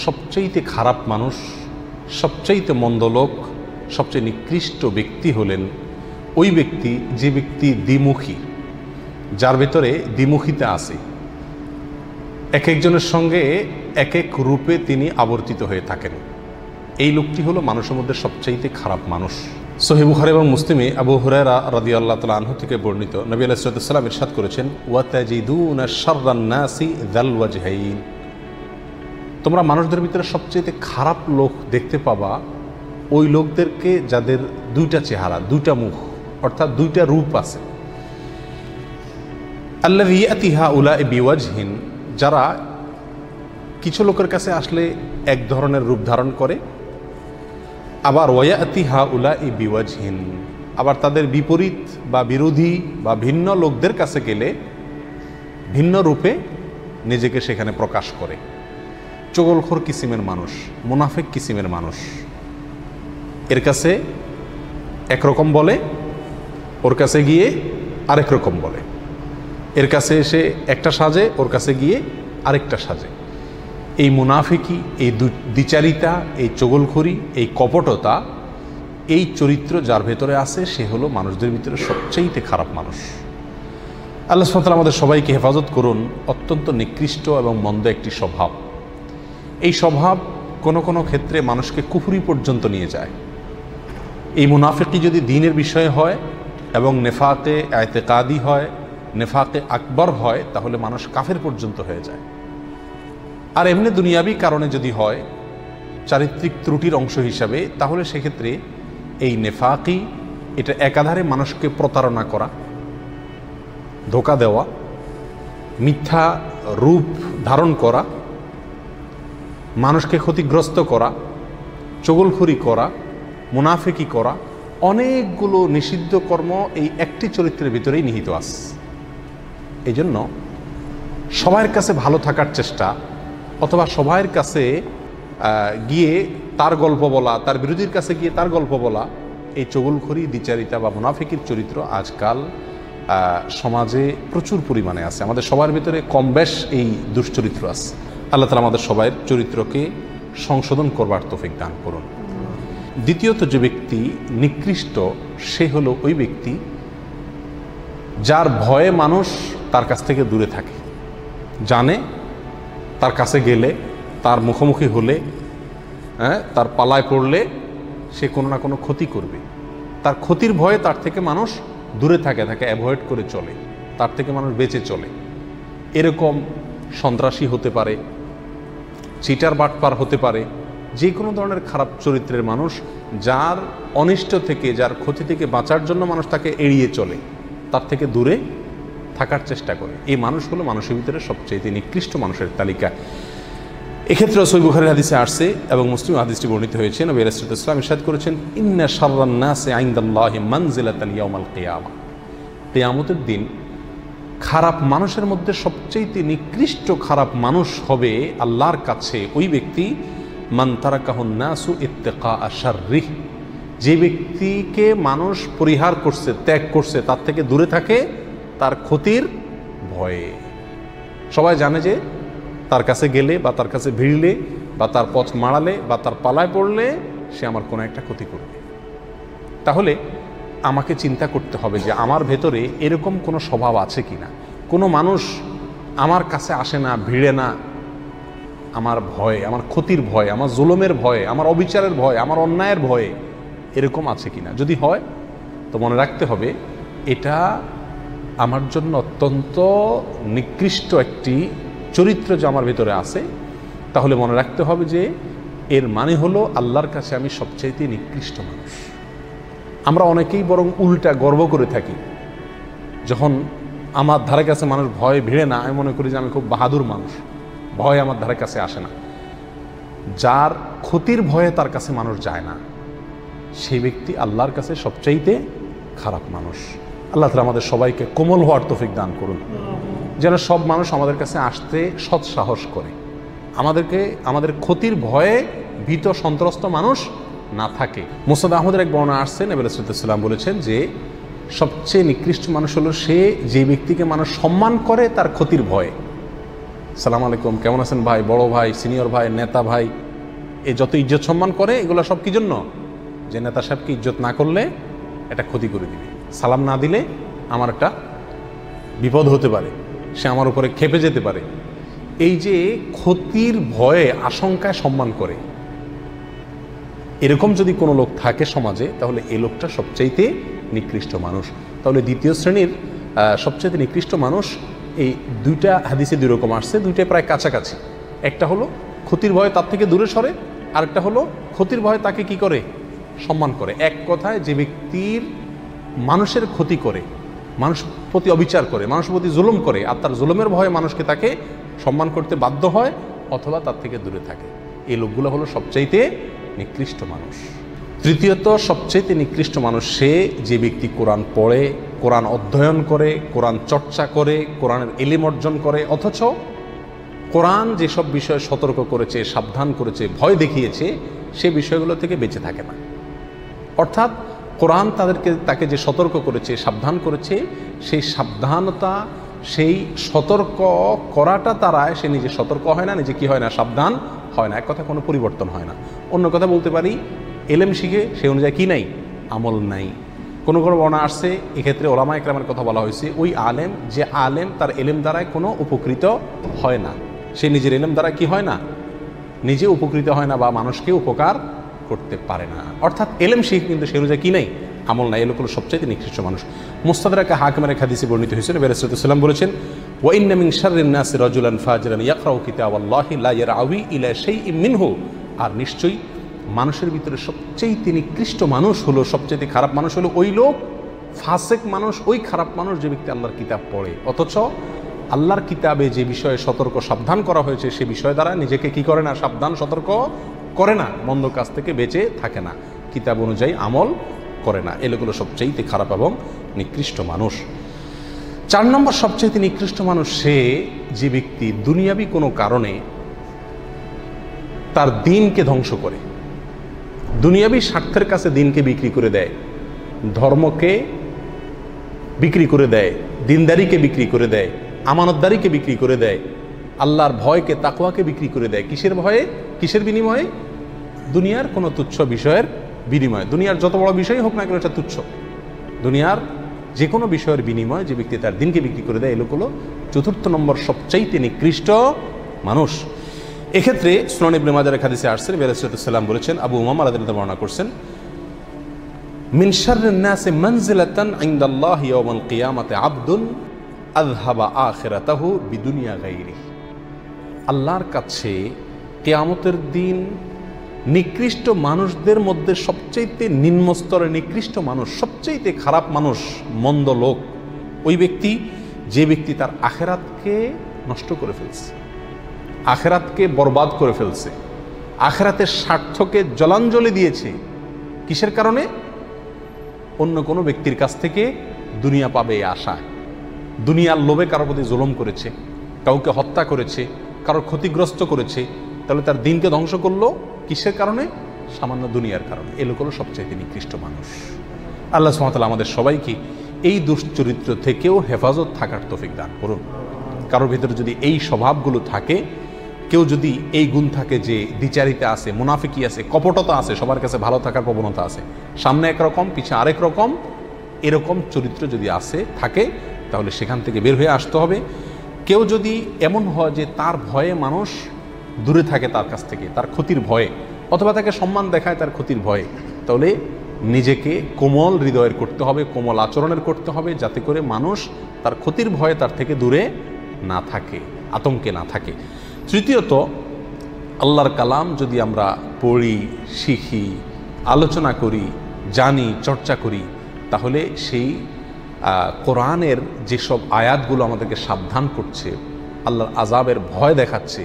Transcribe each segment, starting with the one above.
সবচাইতে খারাপ মানুষ, সবচাইতে মন্দ লোক, সবচেয়ে নিকৃষ্ট ব্যক্তি হলেন ওই ব্যক্তি যে ব্যক্তি দ্বিমুখী, যার ভেতরে দ্বিমুখিতা আছে। এক একজনের সঙ্গে এক এক রূপে তিনি আবর্তিত হয়ে থাকেন। এই লোকটি হলো মানুষের মধ্যে সবচাইতে খারাপ মানুষ। সহিহ বুখারী এবং মুসলিমে আবু হুরায়রা রাদিয়াল্লাহু তাআলা আনহু থেকে বর্ণিত, নবী আলাইহিস সালাম ইরশাদ করেছেন, ওয়া তাজিদুনা শাররান নাসি যাল ওয়াজহাইন, তোমরা মানুষদের ভিতরে সবচেয়ে খারাপ লোক দেখতে পাবা ওই লোকদেরকে যাদের দুইটা চেহারা, দুইটা মুখ, অর্থাৎ দুইটা রূপ আছে। আল্লাযী ইয়াতি হাউলাই বিওয়াজহিন, যারা কিছু লোকের কাছে আসলে এক ধরনের রূপ ধারণ করে, আবার ওয়ায়াতি হাউলাই বিওয়াজহিন, আবার তাদের বিপরীত বা বিরোধী বা ভিন্ন লোকদের কাছে গেলে ভিন্ন রূপে নিজেকে সেখানে প্রকাশ করে। চগলখোর কিসিমের মানুষ, মুনাফিক কিসিমের মানুষ, এর কাছে একরকম বলে, ওর কাছে গিয়ে আরেক রকম বলে, এর কাছে এসে একটা সাজে, ওর কাছে গিয়ে আরেকটা সাজে। এই মুনাফিকি, এই দ্বিচারিতা, এই চগলখড়ি, এই কপটতা, এই চরিত্র যার ভেতরে আছে সে হলো মানুষদের ভিতরে সবচেয়ে খারাপ মানুষ। আল্লাহ সুবহানাহু ওয়া তাআলা আমাদের সবাইকে হেফাজত করুন। অত্যন্ত নিকৃষ্ট এবং মন্দ একটি স্বভাব। এই স্বভাব কোনো কোনো ক্ষেত্রে মানুষকে কুফরি পর্যন্ত নিয়ে যায়। এই মুনাফিকি যদি দ্বীনের বিষয়ে হয় এবং নেফাকে ইতিকাদি হয়, নেফাকে আকবর হয়, তাহলে মানুষ কাফের পর্যন্ত হয়ে যায়। আর এমনি দুনিয়াবি কারণে যদি হয়, চারিত্রিক ত্রুটির অংশ হিসাবে, তাহলে সেক্ষেত্রে এই নেফাকি, এটা একাধারে মানুষকে প্রতারণা করা, ধোঁকা দেওয়া, মিথ্যা রূপ ধারণ করা, মানুষকে ক্ষতিগ্রস্ত করা, চগলখড়ি করা, মুনাফিকি করা, অনেকগুলো নিষিদ্ধ কর্ম এই একটি চরিত্রের ভিতরেই নিহিত আছে। এই জন্য সবার কাছে ভালো থাকার চেষ্টা, অথবা সবার কাছে গিয়ে তার গল্প বলা, তার বিরোধীর কাছে গিয়ে তার গল্প বলা, এই চগলখড়ি, দ্বিচারিতা বা মুনাফিকির চরিত্র আজকাল সমাজে প্রচুর পরিমাণে আছে। আমাদের সবার ভিতরে কম বেশ এই দুশ্চরিত্র আছে। আল্লাহ তাআলা আমাদের সবার চরিত্রকে সংশোধন করবার তৌফিক দান করুন। দ্বিতীয়ত যে ব্যক্তি নিকৃষ্ট, সে হলো ওই ব্যক্তি যার ভয়ে মানুষ তার কাছ থেকে দূরে থাকে। জানে তার কাছে গেলে, তার মুখোমুখি হলে, তার পালায় পড়লে সে কোনো না কোনো ক্ষতি করবে। তার ক্ষতির ভয়ে তার থেকে মানুষ দূরে থাকে, অ্যাভয়েড করে চলে, তার থেকে মানুষ বেঁচে চলে। এরকম সন্ত্রাসী হতে পারে, চিটার বাটপার হতে পারে, যে কোনো ধরনের খারাপ চরিত্রের মানুষ, যার অনিষ্ট থেকে, যার ক্ষতি থেকে বাঁচার জন্য মানুষ তাকে এড়িয়ে চলে, তার থেকে দূরে থাকার চেষ্টা করে। এই মানুষগুলো মানুষের ভিতরে সবচেয়ে নিকৃষ্ট মানুষের তালিকা। এক্ষেত্রে সহিহ বুখারীর হাদিসে আসছে এবং মুসলিম হাদিসটি বর্ণিত হয়েছে। নবী আলাইহিস সালাম ইরশাদ করেছেন, ইন্না শাররান নাসি ইনদাল্লাহি মানজিলাতান ইয়াউমাল কিয়ামা, কিয়ামতের দিন খারাপ মানুষের মধ্যে সবচেয়ে নিকৃষ্ট খারাপ মানুষ হবে আল্লাহর কাছে ওই ব্যক্তি, মান তারাকাহুন নাসু ইত্তিকা শাররিহ, যে ব্যক্তিকে মানুষ পরিহার করছে, ত্যাগ করছে, তার থেকে দূরে থাকে তার ক্ষতির ভয়ে। সবাই জানে যে তার কাছে গেলে বা তার কাছে ভিড়লে বা তার পথ মাড়ালে বা তার পালায় পড়লে সে আমার কোনো একটা ক্ষতি করবে। তাহলে আমাকে চিন্তা করতে হবে যে আমার ভেতরে এরকম কোনো স্বভাব আছে কিনা। কোনো মানুষ আমার কাছে আসে না, ভিড়ে না, আমার ভয়ে, আমার ক্ষতির ভয়ে, আমার জুলুমের ভয়ে, আমার অবিচারের ভয়ে, আমার অন্যায়ের ভয়ে এরকম আছে কিনা। যদি হয় তো মনে রাখতে হবে এটা আমার জন্য অত্যন্ত নিকৃষ্ট একটি চরিত্র যে আমার ভিতরে আছে। তাহলে মনে রাখতে হবে যে এর মানে হলো আল্লাহর কাছে আমি সবচাইতে নিকৃষ্ট মানুষ। আমরা অনেকেই বরং উল্টা গর্ব করে থাকি, যখন আমার ধারে কাছে মানুষ ভয়ে ভিড়ে না, আমি মনে করি যে আমি খুব বাহাদুর মানুষ, ভয় আমার ধারে কাছে আসে না। যার ক্ষতির ভয়ে তার কাছে মানুষ যায় না, সেই ব্যক্তি আল্লাহর কাছে সবচাইতে খারাপ মানুষ। আল্লাহ তাআলা আমাদের সবাইকে কোমল হওয়ার তৌফিক দান করুন, যেন সব মানুষ আমাদের কাছে আসতে সৎসাহস করে, আমাদের ক্ষতির ভয়ে ভীত সন্ত্রস্ত মানুষ না থাকে। মুসনাদ আহমদের এক বর্ণনা আসছে, নবী সাল্লাল্লাহু আলাইহি ওয়াসাল্লাম বলেছেন যে সবচেয়ে নিকৃষ্ট মানুষ হলো সে যে ব্যক্তিকে মানুষ সম্মান করে তার ক্ষতির ভয়ে। সালাম আলাইকুম, কেমন আছেন ভাই, বড় ভাই, সিনিয়র ভাই, নেতা ভাই, এই যত ইজ্জত সম্মান করে এগুলো সব কি জন্য? যে নেতা সাহেবকে ইজ্জত না করলে এটা ক্ষতি করে দিবে, সালাম না দিলে আমার একটা বিপদ হতে পারে, সে আমার উপরে ক্ষেপে যেতে পারে, এই যে ক্ষতির ভয়ে আশঙ্কায় সম্মান করে, এরকম যদি কোনো লোক থাকে সমাজে, তাহলে এই লোকটা সবচাইতে নিকৃষ্ট মানুষ। তাহলে দ্বিতীয় শ্রেণীর সবচাইতে নিকৃষ্ট মানুষ, এই দুইটা হাদিসে দুই রকম আসছে, দুইটাই প্রায় কাছাকাছি। একটা হলো ক্ষতির ভয়ে তার থেকে দূরে সরে, আরেকটা হলো ক্ষতির ভয়ে তাকে কি করে? সম্মান করে। এক কথায়, যে ব্যক্তির মানুষের ক্ষতি করে, মানুষ প্রতি অবিচার করে, মানুষের প্রতি জুলুম করে, আর তার জুলুমের ভয়ে মানুষকে তাকে সম্মান করতে বাধ্য হয় অথবা তার থেকে দূরে থাকে, এই লোকগুলো হলো সবচাইতে নিকৃষ্ট মানুষ। তৃতীয়ত, সবচাইতে নিকৃষ্ট মানুষ সে যে ব্যক্তি কোরআন পড়ে, কোরআন অধ্যয়ন করে, কোরআন চর্চা করে, কোরআনের ইলম অর্জন করে, অথচ কোরআন যেসব বিষয়ে সতর্ক করেছে, সাবধান করেছে, ভয় দেখিয়েছে, সে বিষয়গুলো থেকে বেঁচে থাকে না। অর্থাৎ কোরআন তাকে যে সতর্ক করেছে, সাবধান করেছে, সেই সাবধানতা, সেই সতর্ক করাটা দ্বারায় সে নিজে সতর্ক হয় না, নিজে কি হয় না? সাবধান হয় না। এক কথা, কোনো পরিবর্তন হয় না। অন্য কথা বলতে পারি, এলেম শিখে সে অনুযায়ী কি নাই? আমল নাই। কোনো বর্ণনা আসছে, এক্ষেত্রে ওলামা ইকরামের কথা বলা হয়েছে, ওই আলেম, যে আলেম তার এলেম দ্বারায় কোনো উপকৃত হয় না, সে নিজের এলেম দ্বারা কি হয় না? নিজে উপকৃত হয় না বা মানুষকে উপকার করতে পারে না। অর্থাৎ এলেম শিখে কিন্তু সে অনুযায়ী কি নাই? আমল নাই। এগুলো হলো সবচাইতে নিকৃষ্ট মানুষ। মুস্তাদরাকে হাকিমের এক হাদিসে বর্ণিত হয়েছিল, নবী রাসূলুল্লাহ সাল্লাল্লাহু আলাইহি ওয়াসাল্লাম বলেছেন, ওয়া ইন্না মিন শাররিন নাসি রাজুলান ফাজিরান ইয়াকরাউ কিতাবাল্লাহি লা ইয়ারআউই ইলা শাইইন মিনহু। আর নিশ্চয়ই মানুষের ভিতরে সবচেয়ে নিকৃষ্ট মানুষ হলো, সবচেয়ে খারাপ মানুষ হলো ওই লোক, ফাসেক মানুষ, ওই খারাপ মানুষ যে ব্যক্তি আল্লাহর কিতাব পড়ে, অথচ আল্লাহর কিতাবে যে বিষয়ে সতর্ক সাবধান করা হয়েছে সে বিষয় দ্বারা নিজেকে কি করে না? সাবধান সতর্ক করে না, মন্দ কাজ থেকে বেঁচে থাকে না, কিতাব অনুযায়ী আমল করে না। এগুলো সবচেয়ে খারাপ এবং নিকৃষ্ট মানুষ। 4 নম্বর সবচেয়ে নিকৃষ্ট মানুষ সে যে ব্যক্তি দুনিয়াবি কোনো কারণে তার দিনকে ধ্বংস করে, দুনিয়াবি স্বার্থের কাছে দিনকে বিক্রি করে দেয়, ধর্মকে বিক্রি করে দেয়, দিনদারিকে বিক্রি করে দেয়, আমানতদারিকে বিক্রি করে দেয়, আল্লাহর ভয়কে, তাকওয়াকে বিক্রি করে দেয়। কিসের ভয়ে? কিসের বিনিময়ে? দুনিয়ার কোনো তুচ্ছ বিষয়ের বিনিময়ে। দুনিয়ার যত বড় বিষয় হোক না কেন, এটা তুচ্ছ। দুনিয়ার যে কোনো বিষয়ের বিনিময়ে যে ব্যক্তি তার দিনকে বিক্রি করে দেয়, এগুলো 4 নম্বর সবচাইতে নিকৃষ্ট মানুষ। এক্ষেত্রে সুনান ইবনে মাজাহ হাদিসে আসছে, নবী রাসূলুল্লাহ সাল্লাল্লাহু আলাইহি ওয়াসাল্লাম বলেছেন, আবু উমামা রাদিয়াল্লাহু আনহু বর্ণনা করছেন, মিন শাররিন নাসি মানজিলাতান ইনদাল্লাহি ইয়াওমাল কিয়ামাতি আবদুন আযহাবা আখিরাতাহু বিদুনিয়া গায়রিহি। আল্লাহর কাছে কিয়ামতের দিন নিকৃষ্ট মানুষদের মধ্যে সবচাইতে নিম্ন স্তরের নিকৃষ্ট মানুষ, সবচাইতে খারাপ মানুষ, মন্দ লোক ওই ব্যক্তি যে ব্যক্তি তার আখিরাতকে নষ্ট করে ফেলছে, আখিরাতকে বরবাদ করে ফেলছে, আখিরাতের স্বার্থকে জলাঞ্জলি দিয়েছে। কিসের কারণে? অন্য কোনো ব্যক্তির কাছ থেকে দুনিয়া পাবে এই আশায়, দুনিয়ার লোভে কারোর প্রতি জুলুম করেছে, কাউকে হত্যা করেছে, কারোর ক্ষতিগ্রস্ত করেছে, তাহলে তার দিনকে ধ্বংস করলো কিসের কারণে? সামান্য দুনিয়ার কারণে। এ লোক হলো সবচাইতে নিকৃষ্ট মানুষ। আল্লাহ সুবহানাহু ওয়া তাআলা আমাদের সবাইকে এই দুশ্চরিত্র থেকেও হেফাজত থাকার তৌফিক দান করুন। কারোর ভিতরে যদি এই স্বভাবগুলো থাকে, কেউ যদি এই গুণ থাকে যে দ্বিচারিতা আছে, মুনাফিকি আছে, কপটতা আছে, সবার কাছে ভালো থাকার প্রবণতা আছে, সামনে একরকম পিছে আরেক রকম, এরকম চরিত্র যদি থাকে, তাহলে সেখান থেকে বের হয়ে আসতে হবে। কেউ যদি এমন হয় যে তার ভয়ে মানুষ দূরে থাকে তার কাছ থেকে, তার ক্ষতির ভয়ে, অথবা তাকে সম্মান দেখায় তার ক্ষতির ভয়ে, তাহলে নিজেকে কোমল হৃদয়ের করতে হবে, কোমল আচরণের করতে হবে, যাতে করে মানুষ তার ক্ষতির ভয়ে তার থেকে দূরে না থাকে, আতঙ্কে না থাকে। তৃতীয়ত, আল্লাহর কালাম যদি আমরা পড়ি, শিখি, আলোচনা করি, জানি, চর্চা করি, তাহলে সেই কোরআনের যেসব আয়াতগুলো আমাদেরকে সাবধান করছে, আল্লাহর আযাবের ভয় দেখাচ্ছে,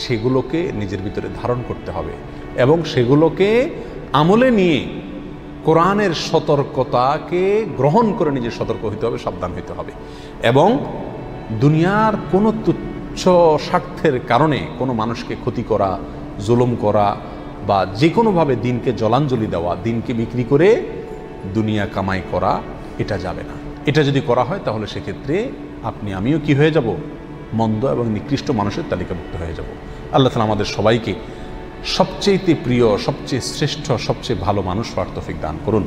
সেগুলোকে নিজের ভিতরে ধারণ করতে হবে এবং সেগুলোকে আমলে নিয়ে কোরআনের সতর্কতাকে গ্রহণ করে নিজের সতর্ক হইতে হবে, সাবধান হইতে হবে। এবং দুনিয়ার কোনো তুচ্ছ স্বার্থের কারণে কোনো মানুষকে ক্ষতি করা, জুলুম করা বা যে কোনোভাবে দিনকে জলাঞ্জলি দেওয়া, দিনকে বিক্রি করে দুনিয়া কামাই করা, এটা যাবে না। এটা যদি করা হয় তাহলে সেক্ষেত্রে আপনি আমিও কি হয়ে যাব? মন্দ এবং নিকৃষ্ট মানুষের তালিকাভুক্ত হয়ে যাব। আল্লাহ তাআলা আমাদের সবাইকে সবচেয়ে প্রিয়, সবচেয়ে শ্রেষ্ঠ, সবচেয়ে ভালো মানুষ হওয়ার তৌফিক দান করুন।